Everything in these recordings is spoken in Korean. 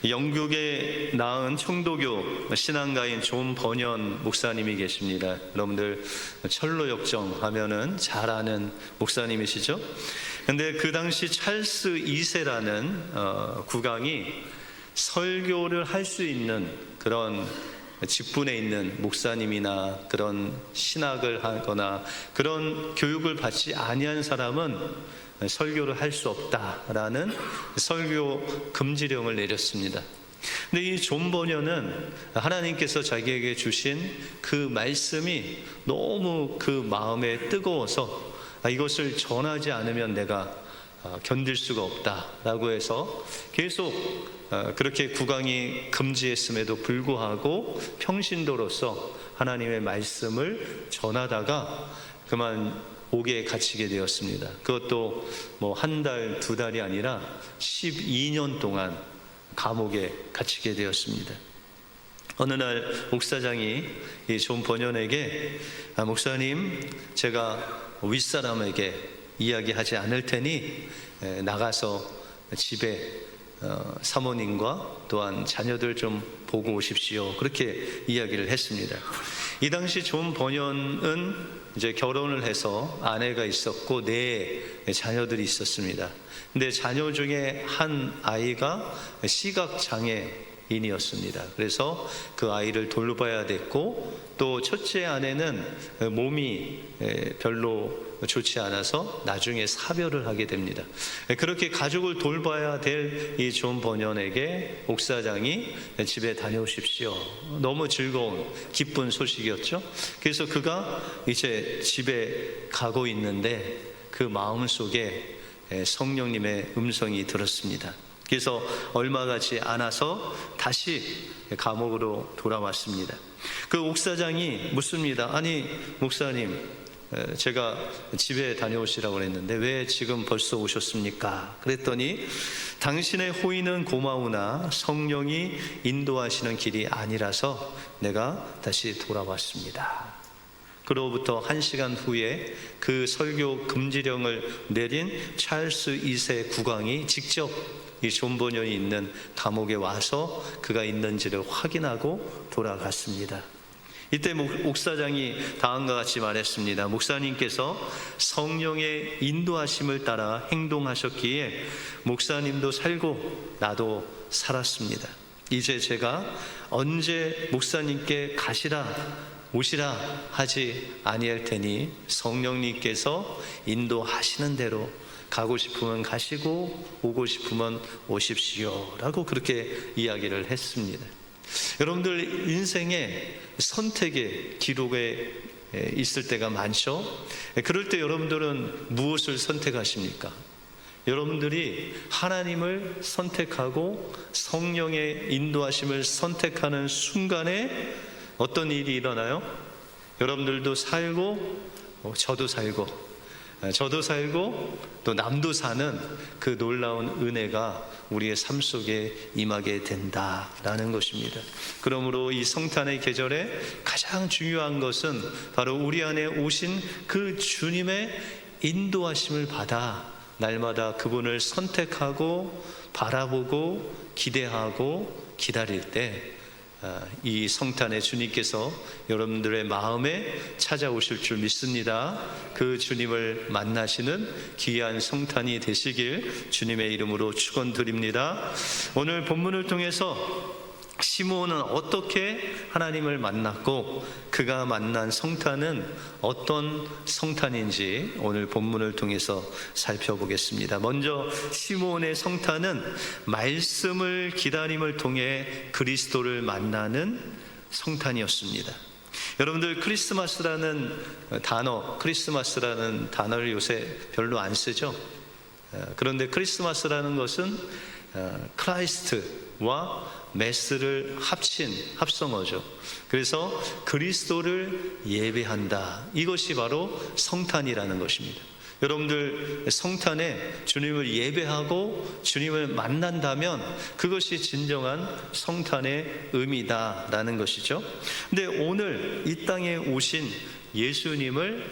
영국에 낳은 청도교 신앙가인 존 버년 목사님이 계십니다. 여러분들 철로 역정 하면은 잘 아는 목사님이시죠. 근데 그 당시 찰스 2세라는 국왕이 설교를 할 수 있는 그런 직분에 있는 목사님이나 그런 신학을 하거나 그런 교육을 받지 아니한 사람은 설교를 할 수 없다라는 설교 금지령을 내렸습니다. 근데 이 존 버녀는 하나님께서 자기에게 주신 그 말씀이 너무 그 마음에 뜨거워서 이것을 전하지 않으면 내가 견딜 수가 없다라고 해서 계속 그렇게 국왕이 금지했음에도 불구하고 평신도로서 하나님의 말씀을 전하다가 그만 옥에 갇히게 되었습니다. 그것도 뭐 한 달, 두 달이 아니라 12년 동안 감옥에 갇히게 되었습니다. 어느 날 목사장이 이 존 버년에게 목사님, 제가 윗사람에게 이야기하지 않을 테니 나가서 집에 사모님과 또한 자녀들 좀 보고 오십시오. 그렇게 이야기를 했습니다. 이 당시 존 버년은 이제 결혼을 해서 아내가 있었고 네 자녀들이 있었습니다. 근데 자녀 중에 한 아이가 시각장애인이었습니다. 그래서 그 아이를 돌봐야 됐고 또 첫째 아내는 몸이 별로 좋지 않아서 나중에 사별을 하게 됩니다. 그렇게 가족을 돌봐야 될 이 존 버년에게 목사장이 집에 다녀오십시오. 너무 즐거운 기쁜 소식이었죠. 그래서 그가 이제 집에 가고 있는데 그 마음속에 성령님의 음성이 들었습니다. 그래서 얼마 가지 않아서 다시 감옥으로 돌아왔습니다. 그 옥사장이 묻습니다. 아니 목사님, 제가 집에 다녀오시라고 했는데 왜 지금 벌써 오셨습니까? 그랬더니 당신의 호의는 고마우나 성령이 인도하시는 길이 아니라서 내가 다시 돌아왔습니다. 그로부터 1시간 후에 그 설교 금지령을 내린 찰스 2세 국왕이 직접 이 존 버년이 있는 감옥에 와서 그가 있는지를 확인하고 돌아갔습니다. 이때 목사장이 다음과 같이 말했습니다. 목사님께서 성령의 인도하심을 따라 행동하셨기에 목사님도 살고 나도 살았습니다. 이제 제가 언제 목사님께 오시라 하지 아니할 테니 성령님께서 인도하시는 대로 가고 싶으면 가시고 오고 싶으면 오십시오 라고 그렇게 이야기를 했습니다. 여러분들 인생의 선택의 기록에 있을 때가 많죠. 그럴 때 여러분들은 무엇을 선택하십니까? 여러분들이 하나님을 선택하고 성령의 인도하심을 선택하는 순간에 어떤 일이 일어나요? 여러분들도 살고 저도 살고 또 남도 사는 그 놀라운 은혜가 우리의 삶 속에 임하게 된다라는 것입니다. 그러므로 이 성탄의 계절에 가장 중요한 것은 바로 우리 안에 오신 그 주님의 인도하심을 받아 날마다 그분을 선택하고 바라보고 기대하고 기다릴 때 이 성탄에 주님께서 여러분들의 마음에 찾아오실 줄 믿습니다. 그 주님을 만나시는 귀한 성탄이 되시길 주님의 이름으로 축원드립니다. 오늘 본문을 통해서 시므온은 어떻게 하나님을 만났고 그가 만난 성탄은 어떤 성탄인지 오늘 본문을 통해서 살펴보겠습니다. 먼저 시므온의 성탄은 말씀을 기다림을 통해 그리스도를 만나는 성탄이었습니다. 여러분들 크리스마스라는 단어를 요새 별로 안 쓰죠. 그런데 크리스마스라는 것은 크라이스트와 메스를 합친 합성어죠. 그래서 그리스도를 예배한다. 이것이 바로 성탄이라는 것입니다. 여러분들 성탄에 주님을 예배하고 주님을 만난다면 그것이 진정한 성탄의 의미다라는 것이죠. 근데 오늘 이 땅에 오신 예수님을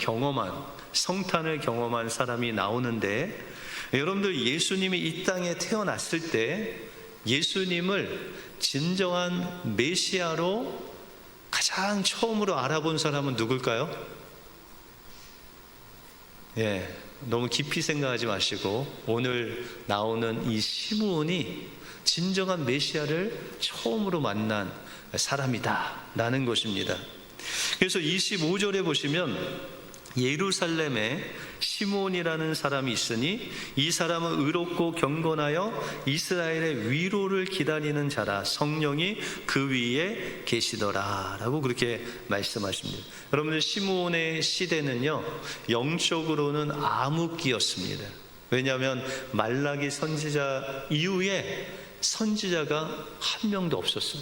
성탄을 경험한 사람이 나오는데 여러분들 예수님이 이 땅에 태어났을 때 예수님을 진정한 메시아로 가장 처음으로 알아본 사람은 누굴까요? 너무 깊이 생각하지 마시고 오늘 나오는 이 시므온이 진정한 메시아를 처음으로 만난 사람이다 라는 것입니다. 그래서 25절에 보시면 예루살렘에 시므온이라는 사람이 있으니 이 사람은 의롭고 경건하여 이스라엘의 위로를 기다리는 자라, 성령이 그 위에 계시더라 라고 그렇게 말씀하십니다. 여러분들, 시므온의 시대는요 영적으로는 암흑기였습니다. 왜냐하면 말라기 선지자 이후에 선지자가 한 명도 없었어요.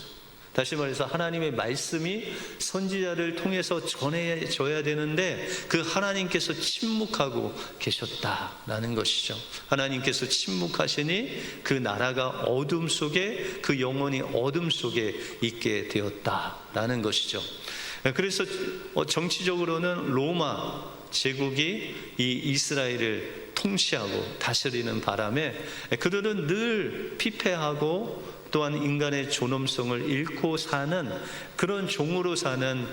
다시 말해서 하나님의 말씀이 선지자를 통해서 전해져야 되는데 그 하나님께서 침묵하고 계셨다라는 것이죠. 하나님께서 침묵하시니 그 나라가 어둠 속에, 그 영혼이 어둠 속에 있게 되었다라는 것이죠. 그래서 정치적으로는 로마 제국이 이 이스라엘을 통치하고 다스리는 바람에 그들은 늘 피폐하고 또한 인간의 존엄성을 잃고 사는 그런 종으로 사는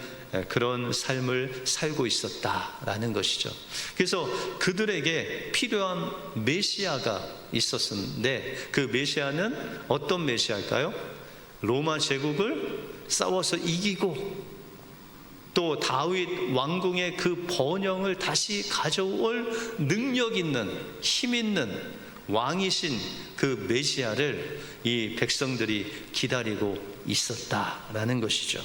그런 삶을 살고 있었다라는 것이죠. 그래서 그들에게 필요한 메시아가 있었는데 그 메시아는 어떤 메시아일까요? 로마 제국을 싸워서 이기고 또 다윗 왕궁의 그 번영을 다시 가져올 능력 있는, 힘 있는 왕이신 그 메시아를 이 백성들이 기다리고 있었다라는 것이죠.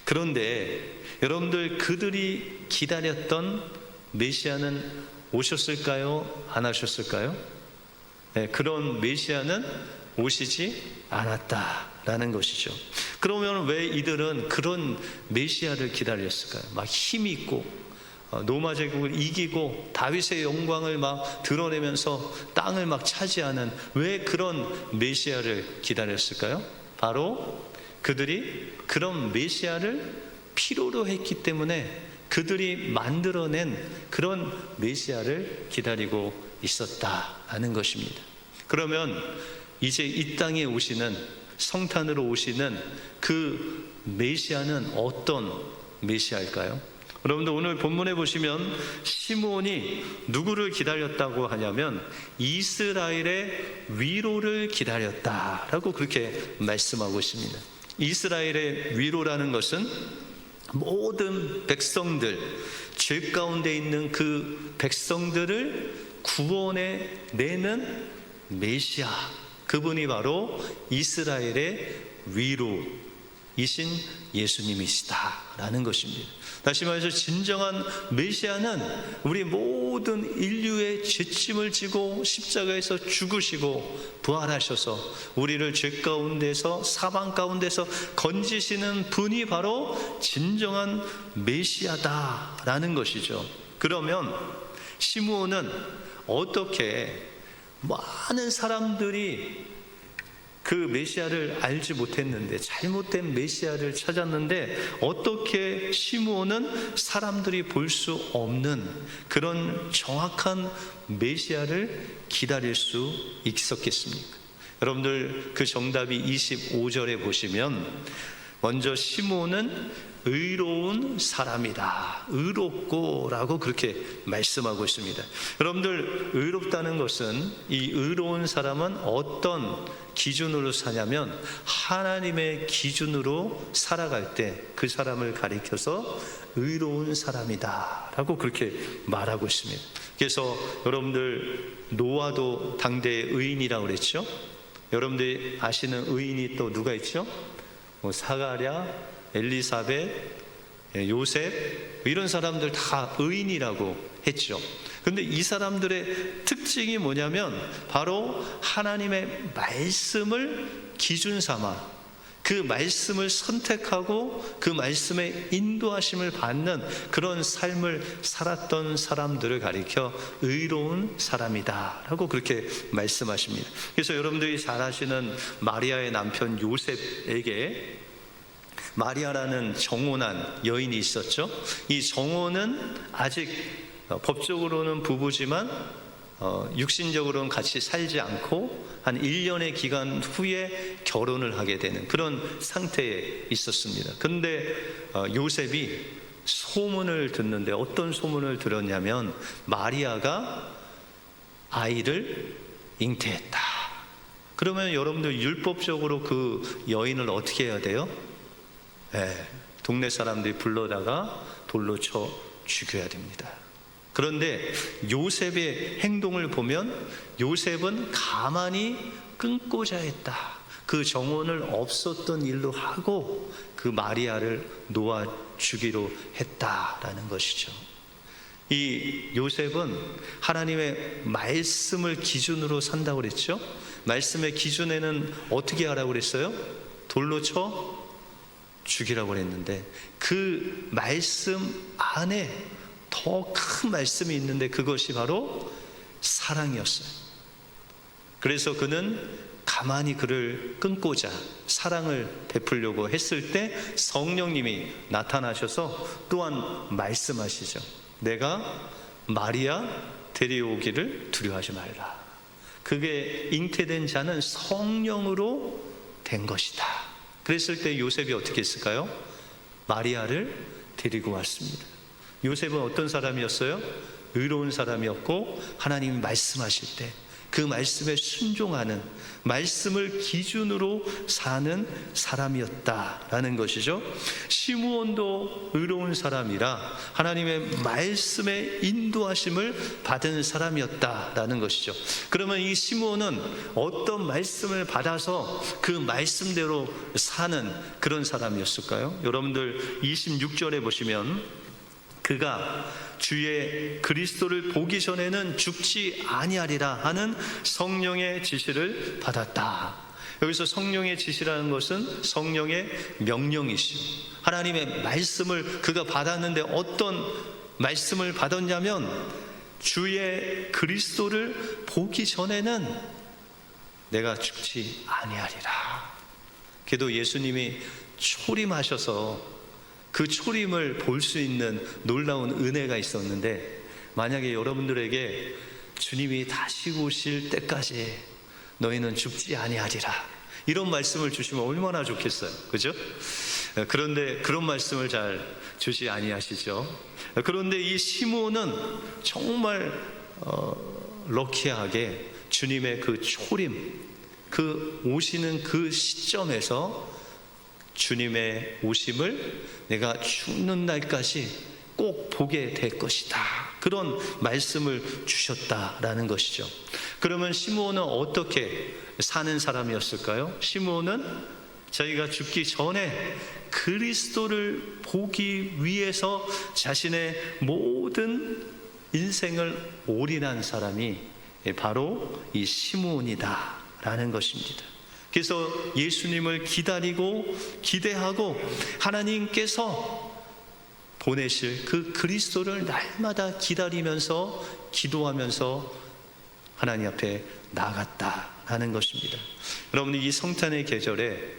그런데 여러분들, 그들이 기다렸던 메시아는 오셨을까요? 안 오셨을까요? 그런 메시아는 오시지 않았다라는 것이죠. 그러면 왜 이들은 그런 메시아를 기다렸을까요? 막 힘이 있고 로마 제국을 이기고 다윗의 영광을 막 드러내면서 땅을 막 차지하는, 왜 그런 메시아를 기다렸을까요? 바로 그들이 그런 메시아를 필요로 했기 때문에 그들이 만들어낸 그런 메시아를 기다리고 있었다라는 것입니다. 그러면 이제 이 땅에 오시는, 성탄으로 오시는 그 메시아는 어떤 메시아일까요? 여러분들, 오늘 본문에 보시면 시므온이 누구를 기다렸다고 하냐면 이스라엘의 위로를 기다렸다라고 그렇게 말씀하고 있습니다. 이스라엘의 위로라는 것은 모든 백성들, 죄 가운데 있는 그 백성들을 구원해 내는 메시아, 그분이 바로 이스라엘의 위로이신 예수님이시다라는 것입니다. 다시 말해서 진정한 메시아는 우리 모든 인류의 죄짐을 지고 십자가에서 죽으시고 부활하셔서 우리를 죄 가운데서, 사방 가운데서 건지시는 분이 바로 진정한 메시아다라는 것이죠. 그러면 시므온은 어떻게 많은 사람들이 그 메시아를 알지 못했는데, 잘못된 메시아를 찾았는데, 어떻게 시므온은 사람들이 볼 수 없는 그런 정확한 메시아를 기다릴 수 있었겠습니까? 여러분들, 그 정답이 25절에 보시면 먼저 시므온은 의로운 사람이다, 의롭고 라고 그렇게 말씀하고 있습니다. 여러분들, 의롭다는 것은, 이 의로운 사람은 어떤 기준으로 사냐면 하나님의 기준으로 살아갈 때 그 사람을 가리켜서 의로운 사람이다 라고 그렇게 말하고 있습니다. 그래서 여러분들, 노아도 당대의 의인이라고 그랬죠. 여러분들이 아시는 의인이 또 누가 있죠? 사가랴, 엘리사벳, 요셉, 이런 사람들 다 의인이라고 했죠. 그런데 이 사람들의 특징이 뭐냐면 바로 하나님의 말씀을 기준 삼아 그 말씀을 선택하고 그 말씀의 인도하심을 받는 그런 삶을 살았던 사람들을 가리켜 의로운 사람이다 라고 그렇게 말씀하십니다. 그래서 여러분들이 잘 아시는 마리아의 남편 요셉에게 마리아라는 정혼한 여인이 있었죠. 이 정혼은 아직 법적으로는 부부지만 육신적으로는 같이 살지 않고 한 1년의 기간 후에 결혼을 하게 되는 그런 상태에 있었습니다. 그런데 요셉이 소문을 듣는데 어떤 소문을 들었냐면 마리아가 아이를 잉태했다. 그러면 여러분들 율법적으로 그 여인을 어떻게 해야 돼요? 동네 사람들이 불러다가 돌로 쳐 죽여야 됩니다. 그런데 요셉의 행동을 보면 요셉은 가만히 끊고자 했다. 그 정혼을 없었던 일로 하고 그 마리아를 놓아 주기로 했다라는 것이죠. 이 요셉은 하나님의 말씀을 기준으로 산다고 그랬죠. 말씀의 기준에는 어떻게 하라고 그랬어요? 돌로 쳐 죽이라고 그랬는데 그 말씀 안에 더 큰 말씀이 있는데 그것이 바로 사랑이었어요. 그래서 그는 가만히 그를 끊고자 사랑을 베풀려고 했을 때 성령님이 나타나셔서 또한 말씀하시죠. 내가 마리아 데려오기를 두려워하지 말라. 그게 잉태된 자는 성령으로 된 것이다. 그랬을 때 요셉이 어떻게 했을까요? 마리아를 데리고 왔습니다. 요셉은 어떤 사람이었어요? 의로운 사람이었고 하나님이 말씀하실 때 그 말씀에 순종하는, 말씀을 기준으로 사는 사람이었다라는 것이죠. 시므온도 의로운 사람이라 하나님의 말씀에 인도하심을 받은 사람이었다라는 것이죠. 그러면 이 시므온은 어떤 말씀을 받아서 그 말씀대로 사는 그런 사람이었을까요? 여러분들 26절에 보시면 그가 주의 그리스도를 보기 전에는 죽지 아니하리라 하는 성령의 지시를 받았다. 여기서 성령의 지시라는 것은 성령의 명령이시오. 하나님의 말씀을 그가 받았는데 어떤 말씀을 받았냐면 주의 그리스도를 보기 전에는 내가 죽지 아니하리라. 그래도 예수님이 초림하셔서 그 초림을 볼 수 있는 놀라운 은혜가 있었는데 만약에 여러분들에게 주님이 다시 오실 때까지 너희는 죽지 아니하리라 이런 말씀을 주시면 얼마나 좋겠어요. 그죠? 그런데 그런 말씀을 잘 주시 아니하시죠. 그런데 이 시므온은 정말 럭키하게 주님의 그 초림, 그 오시는 그 시점에서 주님의 오심을 내가 죽는 날까지 꼭 보게 될 것이다. 그런 말씀을 주셨다라는 것이죠. 그러면 시므온은 어떻게 사는 사람이었을까요? 시므온은 저희가 죽기 전에 그리스도를 보기 위해서 자신의 모든 인생을 올인한 사람이 바로 이 시므온이다라는 것입니다. 그래서 예수님을 기다리고 기대하고 하나님께서 보내실 그 그리스도를 날마다 기다리면서 기도하면서 하나님 앞에 나아갔다라는 것입니다. 여러분 이 성탄의 계절에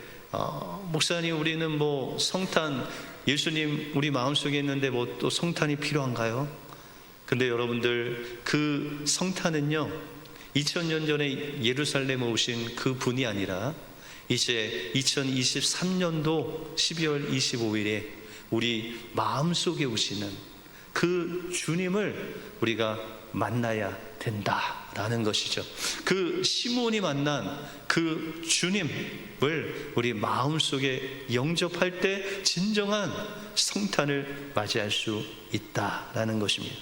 목사님 우리는 뭐 성탄 예수님 우리 마음속에 있는데 뭐 또 성탄이 필요한가요? 근데 여러분들 그 성탄은요 2000년 전에 예루살렘에 오신 그 분이 아니라 이제 2023년도 12월 25일에 우리 마음속에 오시는 그 주님을 우리가 만나야 된다라는 것이죠. 그 시므온이 만난 그 주님을 우리 마음속에 영접할 때 진정한 성탄을 맞이할 수 있다라는 것입니다.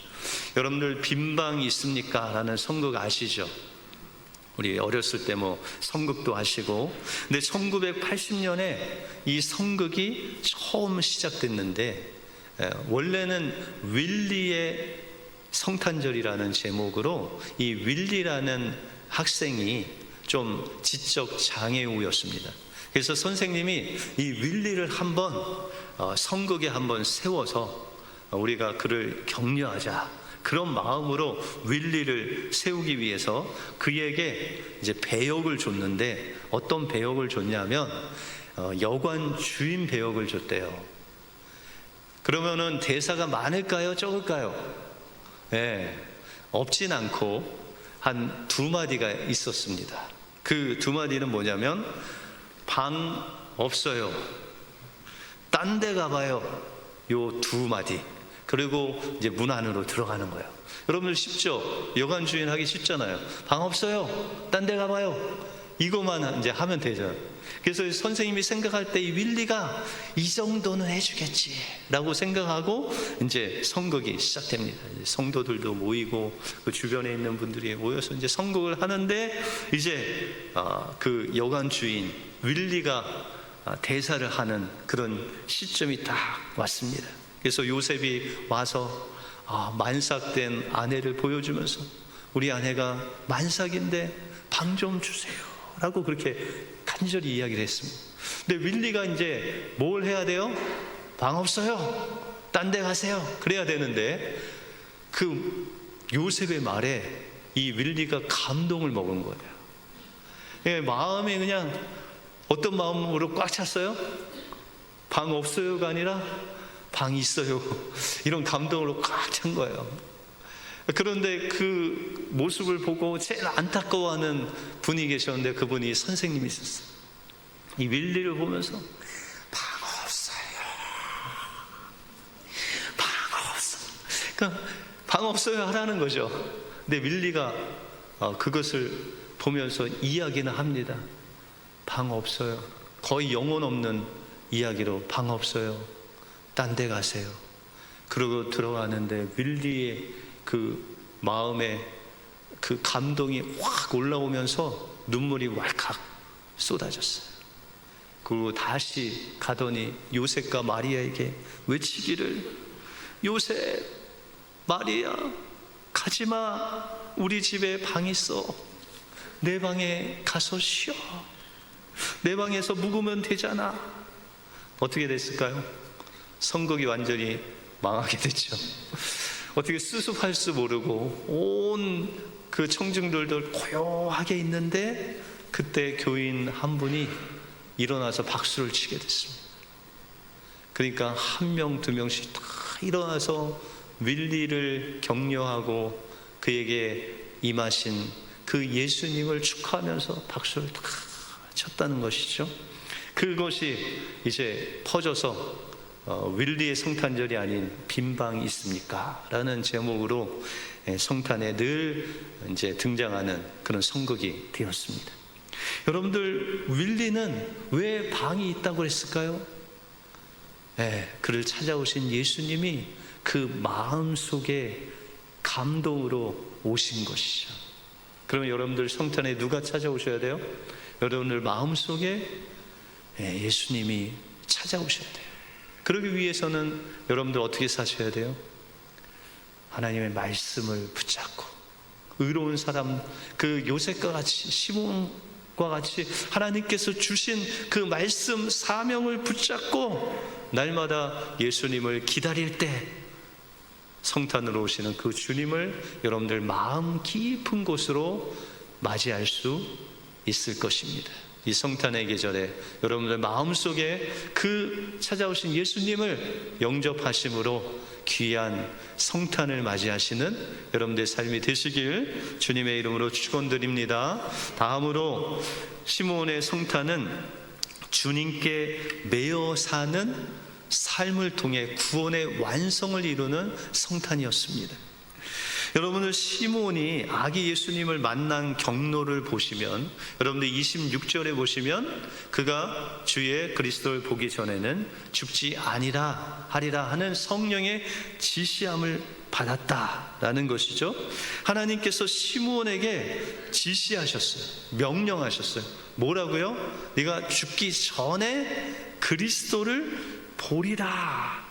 여러분들 빈방이 있습니까? 라는 선곡 아시죠? 우리 어렸을 때 뭐 선극도 하시고 근데 1980년에 이 선극이 처음 시작됐는데 원래는 윌리의 성탄절이라는 제목으로 이 윌리라는 학생이 좀 지적 장애우였습니다. 그래서 선생님이 이 윌리를 한번 선극에 한번 세워서 우리가 그를 격려하자 그런 마음으로 윌리를 세우기 위해서 그에게 이제 배역을 줬는데 어떤 배역을 줬냐면 여관 주인 배역을 줬대요. 그러면은 대사가 많을까요? 적을까요? 네, 없진 않고 한 두 마디가 있었습니다. 그 두 마디는 뭐냐면, 방 없어요, 딴 데 가봐요, 요 두 마디. 그리고 이제 문 안으로 들어가는 거예요. 여러분들 쉽죠? 여관 주인 하기 쉽잖아요. 방 없어요, 딴 데 가봐요, 이거만 이제 하면 되죠. 그래서 선생님이 생각할 때 이 윌리가 이 정도는 해주겠지 라고 생각하고 이제 선곡이 시작됩니다. 이제 성도들도 모이고 그 주변에 있는 분들이 모여서 이제 선곡을 하는데, 이제 그 여관 주인 윌리가 대사를 하는 그런 시점이 딱 왔습니다. 그래서 요셉이 와서 만삭된 아내를 보여주면서, 우리 아내가 만삭인데 방 좀 주세요 라고 그렇게 간절히 이야기를 했습니다. 근데 윌리가 이제 뭘 해야 돼요? 방 없어요, 딴 데 가세요, 그래야 되는데, 그 요셉의 말에 이 윌리가 감동을 먹은 거예요. 예, 마음이 그냥 어떤 마음으로 꽉 찼어요? 방 없어요가 아니라 방 있어요, 이런 감동으로 꽉 찬 거예요. 그런데 그 모습을 보고 제일 안타까워하는 분이 계셨는데, 그분이 선생님이 있었어요. 이 윌리를 보면서 방 없어요, 방 없어요, 그러니까 방 없어요 하라는 거죠. 근데 윌리가 그것을 보면서 이야기는 합니다. 방 없어요, 거의 영혼 없는 이야기로 방 없어요, 딴 데 가세요. 그러고 들어가는데 윌리의 그 마음에 그 감동이 확 올라오면서 눈물이 왈칵 쏟아졌어요. 그리고 다시 가더니 요셉과 마리아에게 외치기를, 요셉, 마리아, 가지마, 우리 집에 방 있어, 내 방에 가서 쉬어, 내 방에서 묵으면 되잖아. 어떻게 됐을까요? 선곡이 완전히 망하게 됐죠. 어떻게 수습할 수 모르고 온 그 청중들도 고요하게 있는데, 그때 교인 한 분이 일어나서 박수를 치게 됐습니다. 그러니까 한 명, 두 명씩 다 일어나서 윌리를 격려하고 그에게 임하신 그 예수님을 축하하면서 박수를 다 쳤다는 것이죠. 그것이 이제 퍼져서 윌리의 성탄절이 아닌 빈방이 있습니까? 라는 제목으로 성탄에 늘 이제 등장하는 그런 선곡이 되었습니다. 여러분들, 윌리는 왜 방이 있다고 그랬을까요? 그를 찾아오신 예수님이 그 마음 속에 감동으로 오신 것이죠. 그러면 여러분들 성탄에 누가 찾아오셔야 돼요? 여러분들 마음 속에 예수님이 찾아오셔야 돼요. 그러기 위해서는 여러분들 어떻게 사셔야 돼요? 하나님의 말씀을 붙잡고, 의로운 사람, 그 요셉과 같이, 시몬과 같이 하나님께서 주신 그 말씀 사명을 붙잡고 날마다 예수님을 기다릴 때 성탄으로 오시는 그 주님을 여러분들 마음 깊은 곳으로 맞이할 수 있을 것입니다. 이 성탄의 계절에 여러분들 마음속에 그 찾아오신 예수님을 영접하심으로 귀한 성탄을 맞이하시는 여러분들의 삶이 되시길 주님의 이름으로 축원드립니다. 다음으로 시므온의 성탄은 주님께 매여 사는 삶을 통해 구원의 완성을 이루는 성탄이었습니다. 여러분들, 시므온이 아기 예수님을 만난 경로를 보시면, 여러분들 26절에 보시면 그가 주의 그리스도를 보기 전에는 죽지 아니라 하리라 하는 성령의 지시함을 받았다라는 것이죠. 하나님께서 시므온에게 지시하셨어요. 명령하셨어요. 뭐라고요? 네가 죽기 전에 그리스도를 보리라.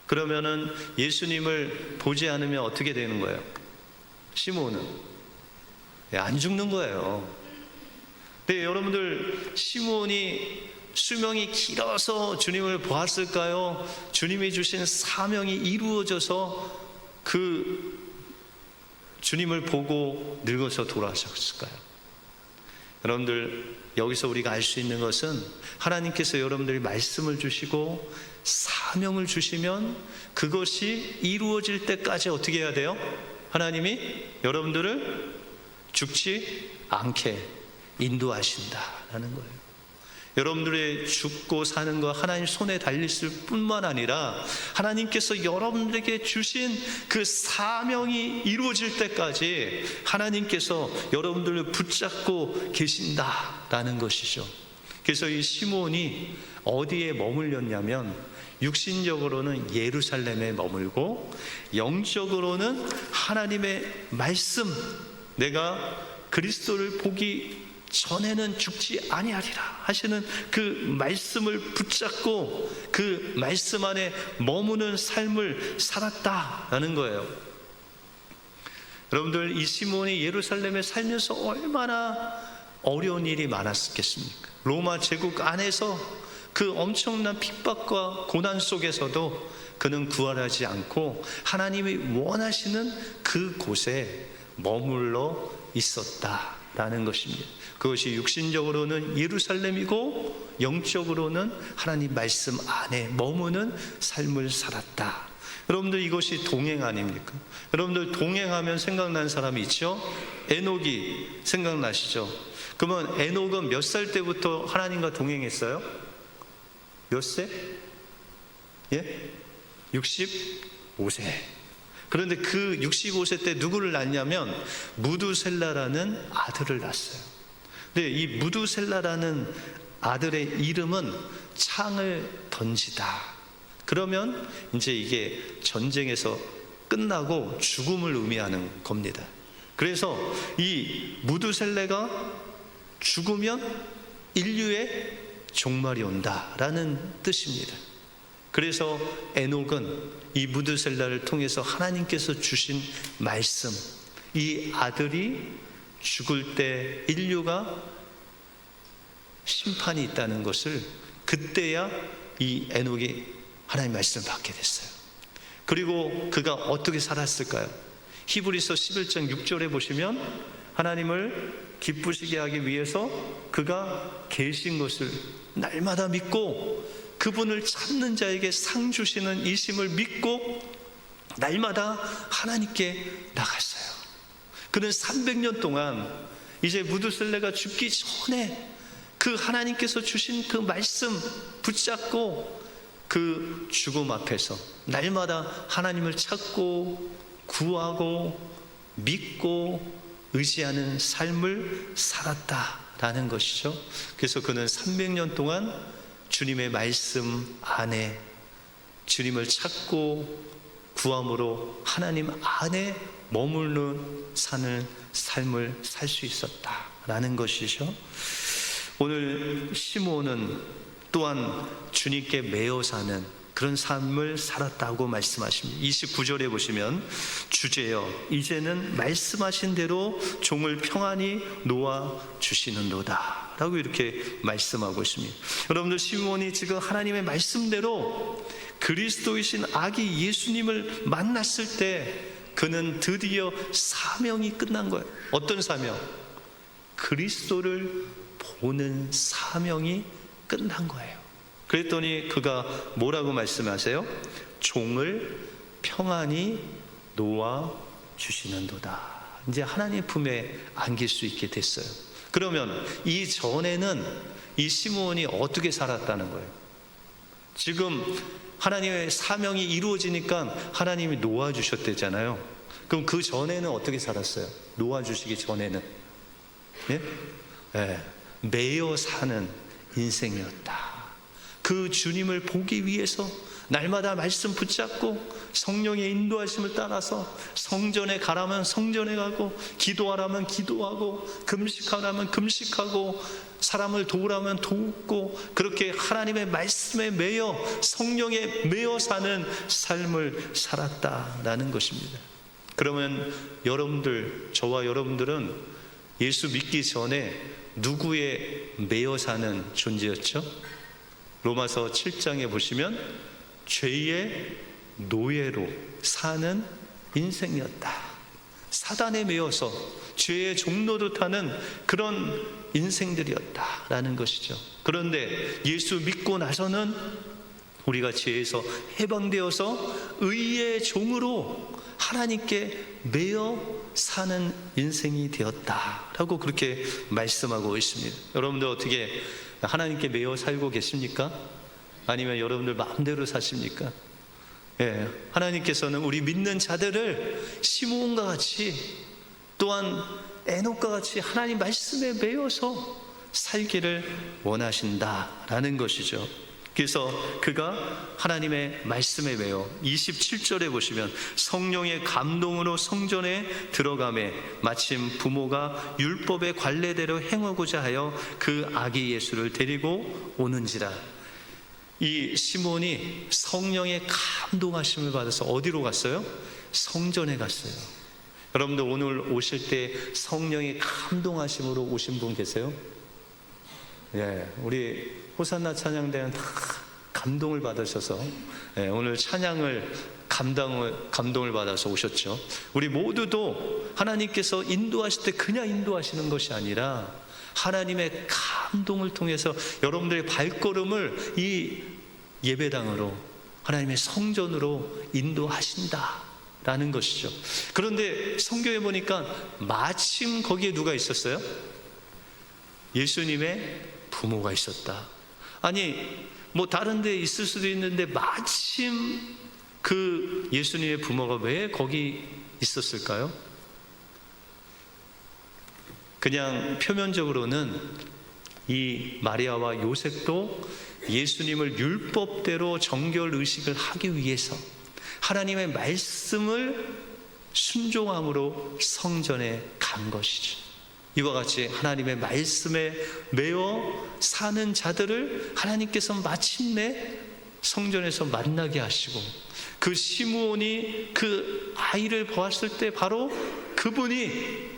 그러면은 예수님을 보지 않으면 어떻게 되는 거예요? 시므온은 안 죽는 거예요. 근데 여러분들, 시므온이 수명이 길어서 주님을 보았을까요? 주님이 주신 사명이 이루어져서 그 주님을 보고 늙어서 돌아가셨을까요? 여러분들, 여기서 우리가 알 수 있는 것은 하나님께서 여러분들이 말씀을 주시고 사명을 주시면 그것이 이루어질 때까지 어떻게 해야 돼요? 하나님이 여러분들을 죽지 않게 인도하신다라는 거예요. 여러분들의 죽고 사는 거 하나님 손에 달렸을 뿐만 아니라 하나님께서 여러분들에게 주신 그 사명이 이루어질 때까지 하나님께서 여러분들을 붙잡고 계신다라는 것이죠. 그래서 이 시므온이 어디에 머물렸냐면 육신적으로는 예루살렘에 머물고 영적으로는 하나님의 말씀, 내가 그리스도를 보기 전에는 죽지 아니하리라 하시는 그 말씀을 붙잡고 그 말씀 안에 머무는 삶을 살았다라는 거예요. 여러분들, 이 시므온이 예루살렘에 살면서 얼마나 어려운 일이 많았겠습니까? 로마 제국 안에서 그 엄청난 핍박과 고난 속에서도 그는 구원하지 않고 하나님이 원하시는 그 곳에 머물러 있었다라는 것입니다. 그것이 육신적으로는 예루살렘이고 영적으로는 하나님 말씀 안에 머무는 삶을 살았다. 여러분들, 이것이 동행 아닙니까? 여러분들, 동행하면 생각나는 사람이 있죠? 에녹이 생각나시죠? 그러면 에녹은 몇 살 때부터 하나님과 동행했어요? 몇 세? 예? 65세. 그런데 그 65세 때 누구를 낳냐면 무두셀라라는 아들을 낳았어요. 근데 이 무두셀라라는 아들의 이름은 창을 던지다. 그러면 이제 이게 전쟁에서 끝나고 죽음을 의미하는 겁니다. 그래서 이 무두셀라가 죽으면 인류의 종말이 온다라는 뜻입니다. 그래서 에녹은 이 무두셀라를 통해서 하나님께서 주신 말씀, 이 아들이 죽을 때 인류가 심판이 있다는 것을 그때야 이 에녹이 하나님 말씀을 받게 됐어요. 그리고 그가 어떻게 살았을까요? 히브리서 11장 6절에 보시면 하나님을 기쁘시게 하기 위해서 그가 계신 것을 날마다 믿고 그분을 찾는 자에게 상 주시는 이심을 믿고 날마다 하나님께 나갔어요. 그는 300년 동안 이제 무두셀라가 죽기 전에 그 하나님께서 주신 그 말씀 붙잡고 그 죽음 앞에서 날마다 하나님을 찾고 구하고 믿고 의지하는 삶을 살았다라는 것이죠. 그래서 그는 300년 동안 주님의 말씀 안에 주님을 찾고 구함으로 하나님 안에 머무르는 사는 삶을 살 수 있었다라는 것이죠. 오늘 시므온은 또한 주님께 매여 사는 그런 삶을 살았다고 말씀하십니다. 29절에 보시면 주제여 이제는 말씀하신 대로 종을 평안히 놓아 주시는도다 라고 이렇게 말씀하고 있습니다. 여러분들, 시므온이 지금 하나님의 말씀대로 그리스도이신 아기 예수님을 만났을 때 그는 드디어 사명이 끝난 거예요. 어떤 사명? 그리스도를 보는 사명이 끝난 거예요. 그랬더니 그가 뭐라고 말씀하세요? 종을 평안히 놓아 주시는도다. 이제 하나님 품에 안길 수 있게 됐어요. 그러면 이 전에는 이 시므온이 어떻게 살았다는 거예요? 지금 하나님의 사명이 이루어지니까 하나님이 놓아주셨대잖아요. 그럼 그 전에는 어떻게 살았어요? 놓아주시기 전에는 매여 사는 인생이었다. 그 주님을 보기 위해서 날마다 말씀 붙잡고 성령의 인도하심을 따라서 성전에 가라면 성전에 가고 기도하라면 기도하고 금식하라면 금식하고 사람을 도우라면 도우고 그렇게 하나님의 말씀에 매여 성령에 매여 사는 삶을 살았다라는 것입니다. 그러면 여러분들, 저와 여러분들은 예수 믿기 전에 누구에 매여 사는 존재였죠? 로마서 7장에 보시면 죄의 노예로 사는 인생이었다. 사단에 매여서 죄의 종노릇하는 그런 인생들이었다라는 것이죠. 그런데 예수 믿고 나서는 우리가 죄에서 해방되어서 의의 종으로 하나님께 매여 사는 인생이 되었다라고 그렇게 말씀하고 있습니다. 여러분들 어떻게 하나님께 매여 살고 계십니까? 아니면 여러분들 마음대로 사십니까? 예, 하나님께서는 우리 믿는 자들을 시므온과 같이, 또한 에녹과 같이 하나님 말씀에 매여서 살기를 원하신다라는 것이죠. 그래서 그가 하나님의 말씀에 매여 27절에 보시면 성령의 감동으로 성전에 들어가매 마침 부모가 율법의 관례대로 행하고자 하여 그 아기 예수를 데리고 오는지라. 이 시몬이 성령의 감동하심을 받아서 어디로 갔어요? 성전에 갔어요. 여러분들 오늘 오실 때 성령의 감동하심으로 오신 분 계세요? 예, 우리 호산나 찬양대는 다 감동을 받으셔서 오늘 찬양을 감동을 받아서 오셨죠. 우리 모두도 하나님께서 인도하실 때 그냥 인도하시는 것이 아니라 하나님의 감동을 통해서 여러분들의 발걸음을 이 예배당으로, 하나님의 성전으로 인도하신다라는 것이죠. 그런데 성경에 보니까 마침 거기에 누가 있었어요? 예수님의 부모가 있었다. 아니, 뭐 다른 데 있을 수도 있는데 마침 그 예수님의 부모가 왜 거기 있었을까요? 그냥 표면적으로는 이 마리아와 요셉도 예수님을 율법대로 정결의식을 하기 위해서 하나님의 말씀을 순종함으로 성전에 간 것이죠. 이와 같이 하나님의 말씀에 매어 사는 자들을 하나님께서 마침내 성전에서 만나게 하시고, 그 시므온이 그 아이를 보았을 때 바로 그분이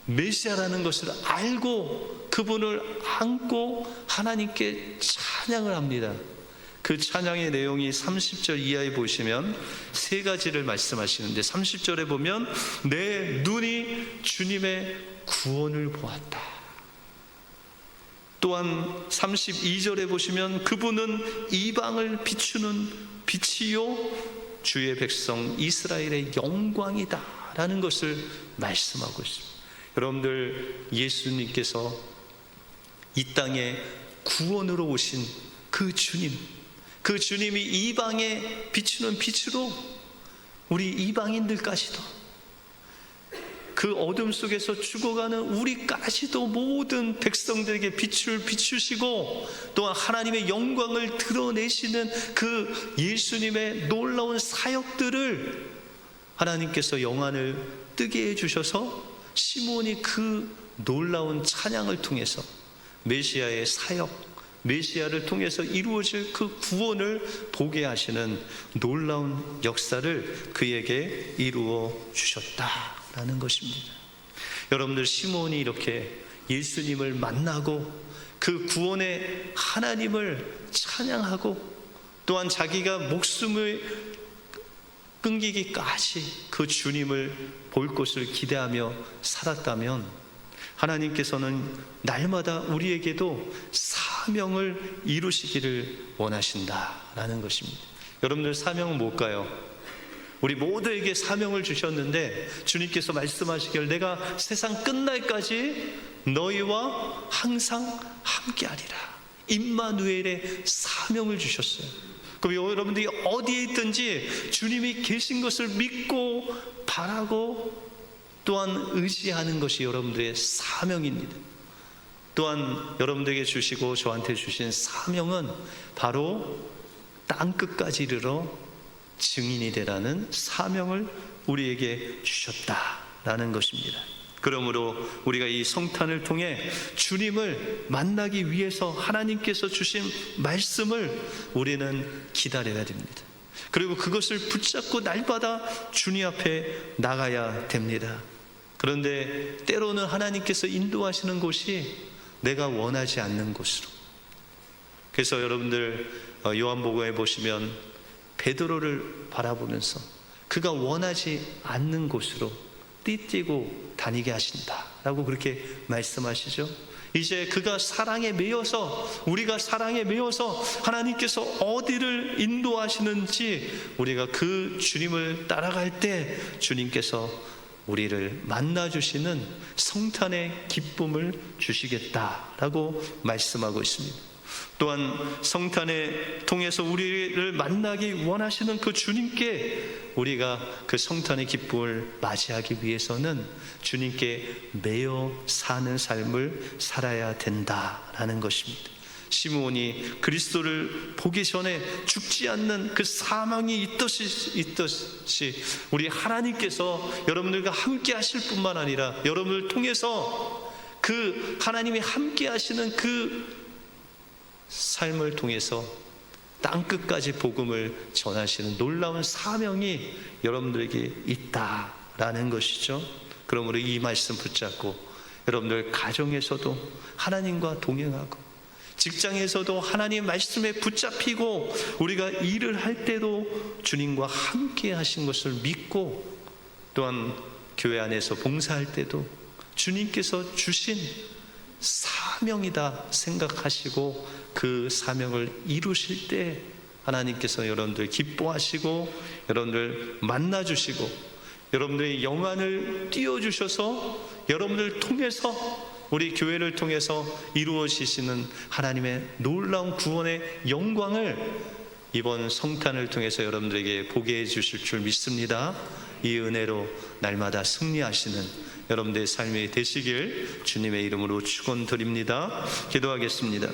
메시아라는 것을 알고 그분을 안고 하나님께 찬양을 합니다. 그 찬양의 내용이 30절 이하에 보시면 세 가지를 말씀하시는데, 30절에 보면 내 눈이 주님의 구원을 보았다. 또한 32절에 보시면 그분은 이방을 비추는 빛이요 주의 백성 이스라엘의 영광이다 라는 것을 말씀하고 있습니다. 여러분들, 예수님께서 이 땅에 구원으로 오신 그 주님, 그 주님이 이방에 비추는 빛으로 우리 이방인들까지도, 그 어둠 속에서 죽어가는 우리까지도 모든 백성들에게 빛을 비추시고, 또한 하나님의 영광을 드러내시는 그 예수님의 놀라운 사역들을 하나님께서 영안을 뜨게 해주셔서 시몬이 그 놀라운 찬양을 통해서 메시아의 사역, 메시아를 통해서 이루어질 그 구원을 보게 하시는 놀라운 역사를 그에게 이루어 주셨다라는 것입니다. 여러분들, 시몬이 이렇게 예수님을 만나고 그 구원의 하나님을 찬양하고, 또한 자기가 목숨을 끊기기까지 그 주님을 볼 것을 기대하며 살았다면, 하나님께서는 날마다 우리에게도 사명을 이루시기를 원하신다라는 것입니다. 여러분들, 사명은 뭘까요? 우리 모두에게 사명을 주셨는데 주님께서 말씀하시길 내가 세상 끝날까지 너희와 항상 함께하리라. 임마누엘의 사명을 주셨어요. 그럼 여러분들이 어디에 있든지 주님이 계신 것을 믿고 바라고 또한 의지하는 것이 여러분들의 사명입니다. 또한 여러분들에게 주시고 저한테 주신 사명은 바로 땅끝까지 이르러 증인이 되라는 사명을 우리에게 주셨다라는 것입니다. 그러므로 우리가 이 성탄을 통해 주님을 만나기 위해서 하나님께서 주신 말씀을 우리는 기다려야 됩니다. 그리고 그것을 붙잡고 날마다 주님 앞에 나가야 됩니다. 그런데 때로는 하나님께서 인도하시는 곳이 내가 원하지 않는 곳으로. 그래서 여러분들 요한복음에 보시면 베드로를 바라보면서 그가 원하지 않는 곳으로 띠뛰고 다니게 하신다라고 그렇게 말씀하시죠. 이제 그가 사랑에 매여서, 우리가 사랑에 매여서 하나님께서 어디를 인도하시는지 우리가 그 주님을 따라갈 때 주님께서 우리를 만나주시는 성탄의 기쁨을 주시겠다라고 말씀하고 있습니다. 또한 성탄에 통해서 우리를 만나기 원하시는 그 주님께 우리가 그 성탄의 기쁨을 맞이하기 위해서는 주님께 매여 사는 삶을 살아야 된다라는 것입니다. 시므온이 그리스도를 보기 전에 죽지 않는 그 사망이 있듯이 우리 하나님께서 여러분들과 함께 하실 뿐만 아니라 여러분을 통해서 그 하나님이 함께 하시는 그 삶을 통해서 땅끝까지 복음을 전하시는 놀라운 사명이 여러분들에게 있다라는 것이죠. 그러므로 이 말씀 붙잡고 여러분들 가정에서도 하나님과 동행하고, 직장에서도 하나님 말씀에 붙잡히고, 우리가 일을 할 때도 주님과 함께 하신 것을 믿고, 또한 교회 안에서 봉사할 때도 주님께서 주신 사명이다 생각하시고 그 사명을 이루실 때 하나님께서 여러분들 기뻐하시고 여러분들 만나주시고 여러분들의 영안을 띄워주셔서 여러분들 통해서, 우리 교회를 통해서 이루어지시는 하나님의 놀라운 구원의 영광을 이번 성탄을 통해서 여러분들에게 보게 해주실 줄 믿습니다. 이 은혜로 날마다 승리하시는 여러분들의 삶이 되시길 주님의 이름으로 축원드립니다. 기도하겠습니다.